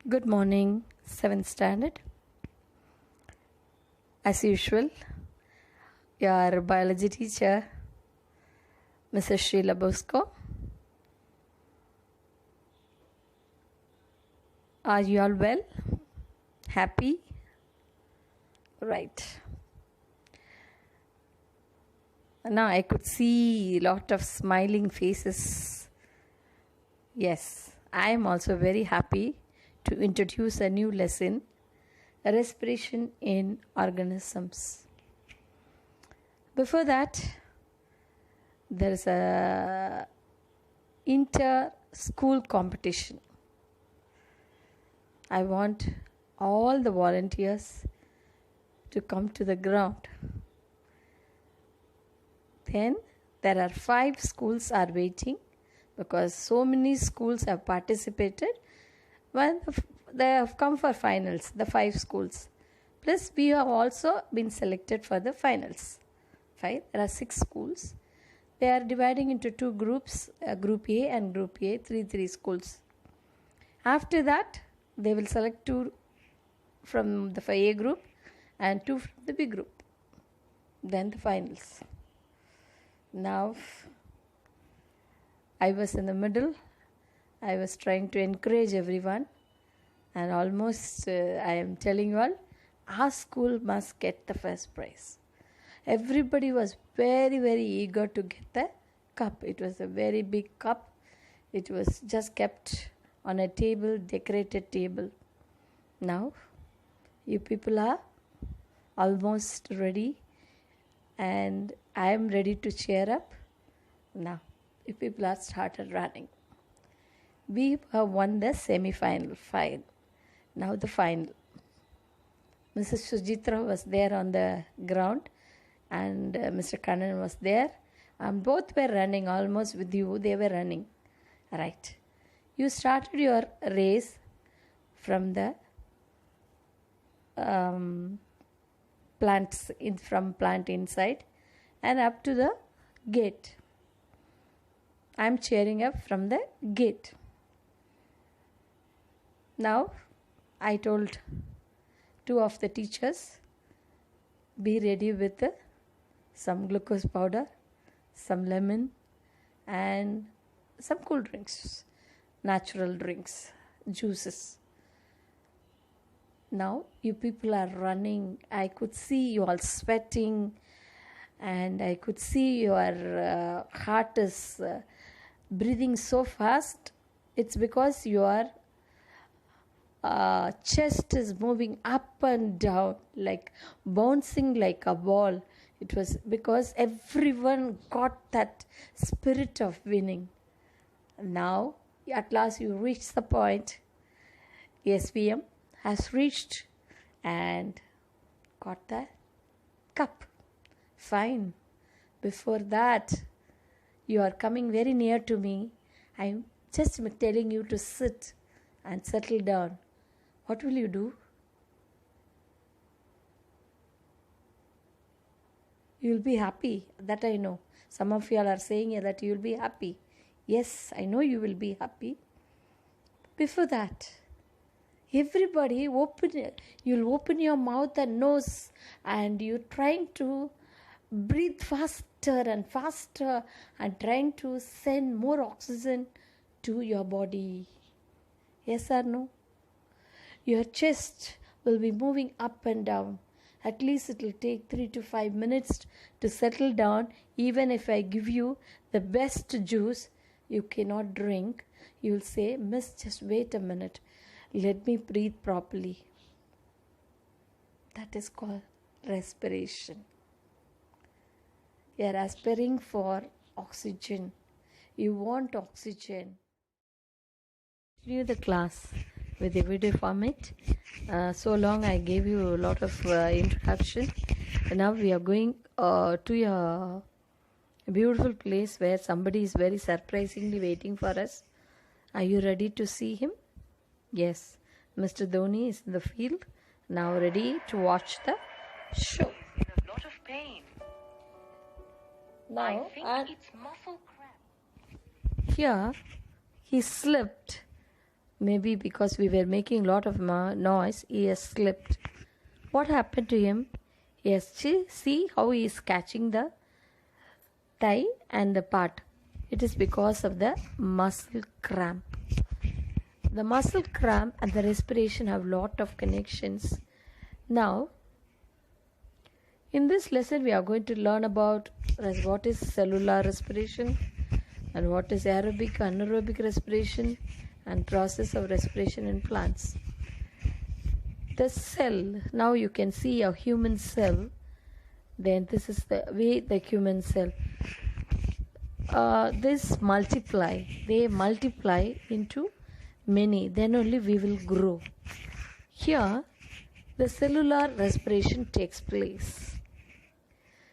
Good morning, 7th standard. As usual, your biology teacher, Mrs. Sheila Bosco. Are you all well? Happy? Right. Now I could see a lot of smiling faces. Yes, I am also very happy to introduce a new lesson, respiration in organisms. Before that, there is a inter-school competition. I want all the volunteers to come to the ground. Then there are 5 schools are waiting because so many schools have participated. Well, they have come for finals, the 5 schools. Plus we have also been selected for the finals. There are 6 schools. They are dividing into 2 groups, Group A and Group A, 3 schools. After that, they will select 2 from the A group and 2 from the B group. Then the finals. Now, I was in the middle. I was trying to encourage everyone. And almost, I am telling you all, our school must get the first prize. Everybody was very, very eager to get the cup. It was a very big cup. It was just kept on a table, decorated table. Now, you people are almost ready. And I am ready to cheer up. Now, you people are started running. We have won the semi-final. Fine. Now the final. Mrs. Sujitra was there on the ground and Mr. Kannan was there. And both were running almost with you. They were running. Right. You started your race from the from plant inside and up to the gate. I am cheering up from the gate. Now, I told 2 of the teachers, be ready with some glucose powder, some lemon, and some cool drinks, natural drinks, juices. Now, you people are running. I could see you all sweating, and I could see your heart is breathing so fast. It's because your chest is moving up and down, like bouncing like a ball. It was because everyone got that spirit of winning. Now, at last, you reached the point. SVM has reached and got the cup. Fine. Before that, you are coming very near to me. I'm just telling you to sit and settle down. What will you do? You will be happy. That I know. Some of you all are saying that you will be happy. Yes, I know you will be happy. Before that, everybody you'll open your mouth and nose and you're trying to breathe faster and faster and trying to send more oxygen to your body. Yes or no? Your chest will be moving up and down. At least it will take 3 to 5 minutes to settle down. Even if I give you the best juice, you cannot drink. You will say, Miss, just wait a minute. Let me breathe properly. That is called respiration. You are aspiring for oxygen. You want oxygen. Continue the class with the video format. So long I gave you a lot of introduction. And now we are going to a beautiful place where somebody is very surprisingly waiting for us. Are you ready to see him? Yes, Mr. Dhoni is in the field, now ready to watch the show. A lot of pain. Now, I think it's muscle cramp. Here, he slipped Maybe because we were making a lot of noise, he has slipped. What happened to him? Yes, see how he is catching the tie and the part. It is because of the muscle cramp. The muscle cramp and the respiration have lot of connections. Now, in this lesson, we are going to learn about what is cellular respiration and what is aerobic, anaerobic respiration and process of respiration in plants. The cell, now you can see a human cell. Then this is the way the human cell. This multiply. They multiply into many. Then only we will grow. Here, the cellular respiration takes place.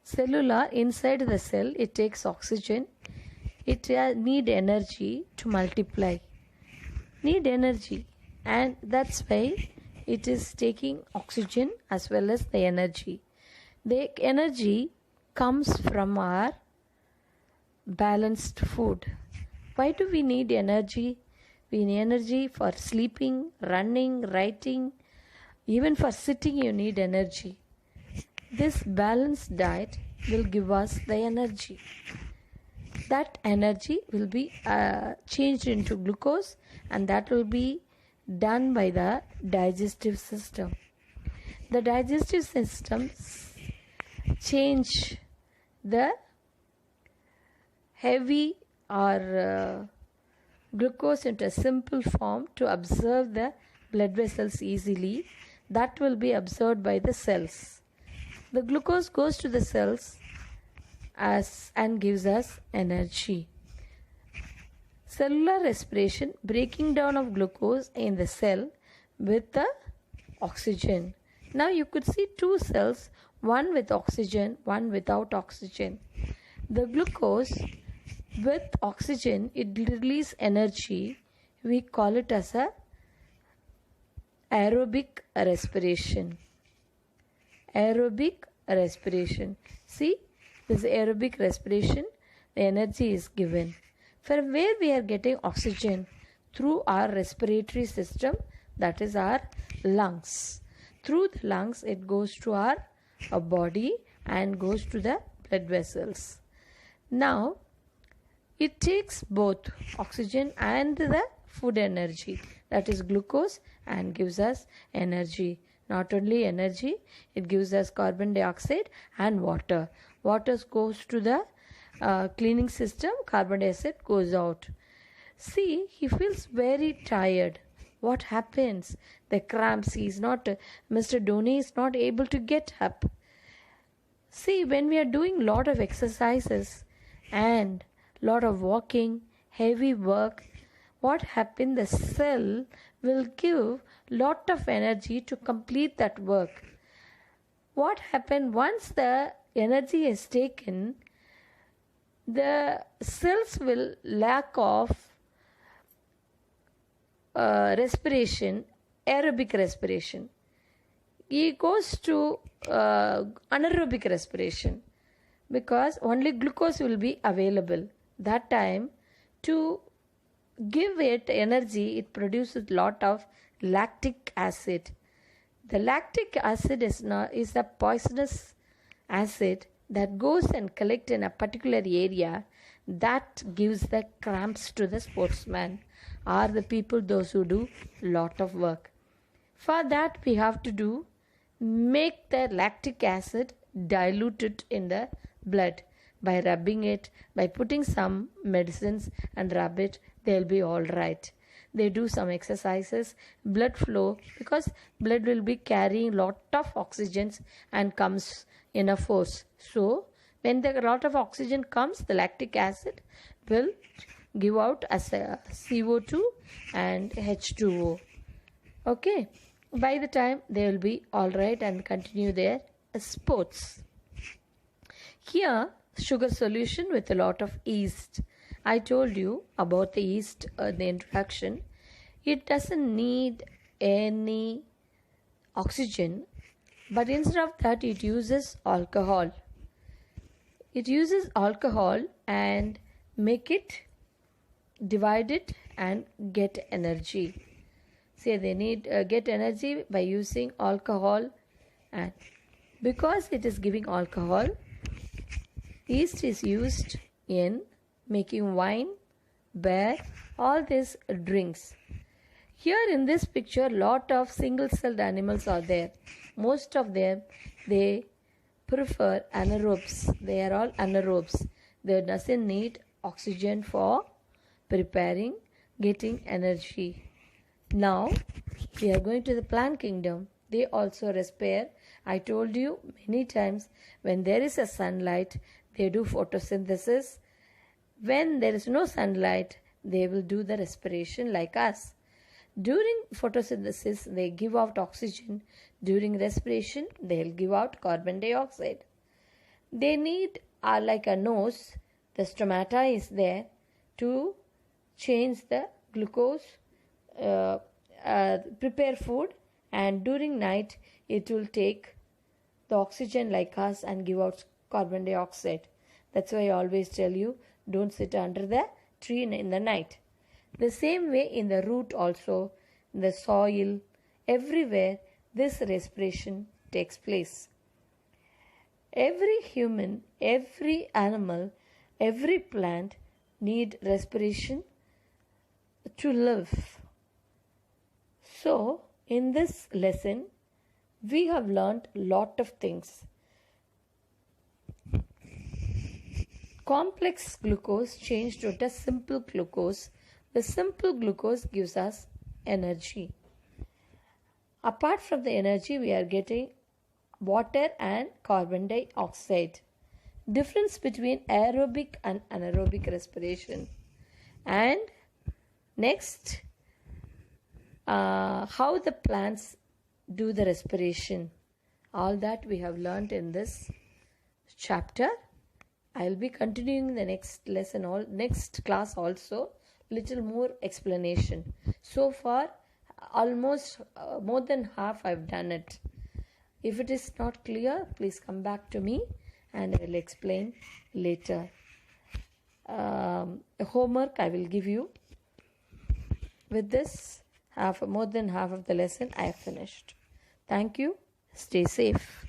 Cellular, inside the cell, it takes oxygen. It need energy to multiply. Need energy. And that's why it is taking oxygen as well as the energy. The energy comes from our balanced food. Why do we need energy? We need energy for sleeping, running, writing. Even for sitting you need energy. This balanced diet will give us the energy. That energy will be changed into glucose, and that will be done by the digestive system. The digestive system change the heavy or glucose into a simple form to absorb the blood vessels easily. That will be absorbed by the cells. The glucose goes to the cells and gives us energy. Cellular respiration, breaking down of glucose in the cell with the oxygen. Now you could see two cells, one with oxygen, one without oxygen. The glucose with oxygen, it releases energy. We call it as a aerobic respiration. Aerobic respiration. See, this aerobic respiration, the energy is given. From where we are getting oxygen? Through our respiratory system, that is our lungs. Through the lungs, it goes to our body and goes to the blood vessels. Now, it takes both oxygen and the food energy, that is glucose, and gives us energy. Not only energy, it gives us carbon dioxide and water. Water goes to the cleaning system, carbon dioxide goes out. See, he feels very tired. What happens? The cramps, Mr. Dhoni is not able to get up. See, when we are doing lot of exercises and lot of walking, heavy work, what happens? The cell will give lot of energy to complete that work. What happens once the energy is taken? The cells will lack of respiration, aerobic respiration. It goes to anaerobic respiration because only glucose will be available. That time, to give it energy, it produces lot of lactic acid. The lactic acid is a poisonous acid that goes and collects in a particular area that gives the cramps to the sportsman or the people, those who do lot of work. For that, we have to make the lactic acid diluted in the blood by rubbing it, by putting some medicines and rub it, they'll be all right. They do some exercises, blood flow, because blood will be carrying lot of oxygens and comes in a force. So when the lot of oxygen comes, the lactic acid will give out as a CO2 and H2O. Okay, by the time they will be all right and continue their sports. Here, sugar solution with a lot of yeast. I told you about the yeast in the introduction. It doesn't need any oxygen, but instead of that, it uses alcohol. It uses alcohol and make it, divide it and get energy. say they need get energy by using alcohol, and because it is giving alcohol, yeast is used in making wine, beer, all these drinks. Here in this picture, lot of single-celled animals are there. Most of them, they prefer anaerobes. They are all anaerobes. They doesn't need oxygen for preparing, getting energy. Now, we are going to the plant kingdom. They also respire. I told you many times, when there is a sunlight, they do photosynthesis. When there is no sunlight, they will do the respiration like us. During photosynthesis, they give out oxygen. During respiration, they'll give out carbon dioxide. They need, like a nose, the stomata is there to change the glucose, prepare food, and during night, it will take the oxygen like us and give out carbon dioxide. That's why I always tell you, don't sit under the tree in the night. The same way in the root also, in the soil, everywhere this respiration takes place. Every human, every animal, every plant need respiration to live. So, in this lesson, we have learned lot of things. Complex glucose changed to a simple glucose. The simple glucose gives us energy. Apart from the energy, we are getting water and carbon dioxide. Difference between aerobic and anaerobic respiration. And next, how the plants do the respiration. All that we have learned in this chapter. I will be continuing the next lesson, next class also, little more explanation. So far, almost more than half I've done it. If it is not clear, please come back to me and I will explain later. Homework I will give you. With this, more than half of the lesson I have finished. Thank you. Stay safe.